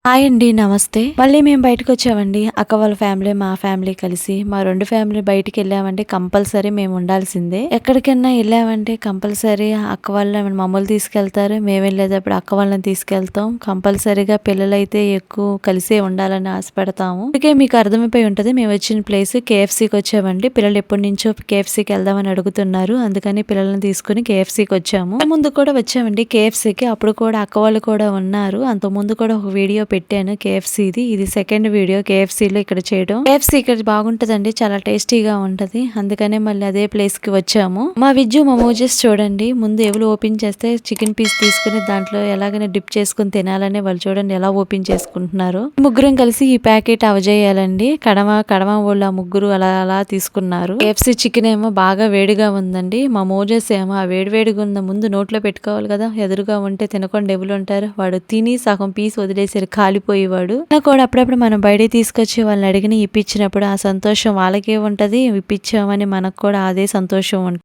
Hi అండి. నమస్తే. మళ్ళీ మేము బయటకొచ్చామండి. అక్క వాళ్ళ ఫ్యామిలీ, మా ఫ్యామిలీ కలిసి. మా 2 ఫ్యామిలీ బయటికెళ్ళామంటే కంపల్సరీ మేము ఉండాల్సిందే. ఎక్కడికన్నా ఎళ్ళామంటే కంపల్సరీ అక్క వాళ్ళు మమ్మల్ని తీసుకెళ్తారు. మేమెళ్ళేటప్పుడు అక్క వాళ్ళని తీసుకెళ్తాం. కంపల్సరీగా పిల్లలైతే ఎక్కువ కలిసే ఉండాలని ఆశపడతాము. అందుకే మీకు అర్థమైపోయి ఉంటది. మేము వచ్చిన ప్లేస్ కేఎఫ్‌సీకి వచ్చామండి. పిల్లలు ఎప్పటినుంచో కేఎఫ్‌సీకి వెళ్దామని అడుగుతున్నారు. అందుకని పిల్లల్ని తీసుకొని కేఎఫ్‌సీకి వచ్చాము. ముందు కూడా వచ్చామండి కేఎఫ్‌సీకి. అప్పుడు కూడా అక్క వాళ్ళు కూడా ఉన్నారు. అంతకుముందు కూడా ఒక వీడియో పెట్టాను కేఎఫ్‌సీది. ఇది సెకండ్ వీడియో కేఎఫ్‌సీలో ఇక్కడ చేయడం. కేఎఫ్‌సీ ఇక్కడ బాగుంటదండి. చాలా టేస్టీగా ఉంటది. అందుకనే మళ్ళీ అదే ప్లేస్‌కి వచ్చాము. మా విజ్జు మమోజెస్ చూడండి. ముందు ఎవరు ఓపెన్ చేస్తే చికెన్ పీస్ తీసుకుని దాంట్లో ఎలాగైనా డిప్ చేసుకుని తినాలని వాళ్ళు చూడండి ఎలా ఓపెన్ చేసుకుంటున్నారు. ముగ్గురం కలిసి ఈ ప్యాకెట్ అవజేయాలండి. కడమ వాళ్ళు ఆ ముగ్గురు అలా తీసుకున్నారు. కేఎఫ్‌సీ చికెన్ ఏమో బాగా వేడిగా ఉందండి. మా మోజెస్ ఏమో ఆ వేడిగా ఉన్న ముందు నోట్లో పెట్టుకోవాలి కదా. ఎదురుగా ఉంటే తినకుండా ఎవరు ఉంటారు. వాడు తిని సగం పీస్ వదిలేసారు. కాలిపోయేవాడు. కూడా అప్పుడప్పుడు మనం బయటికి తీసుకొచ్చి వాళ్ళని అడిగిన ఇప్పించినప్పుడు ఆ సంతోషం వాళ్ళకే ఉంటది. ఇప్పించామని మనకు కూడా అదే సంతోషం ఉంటుంది.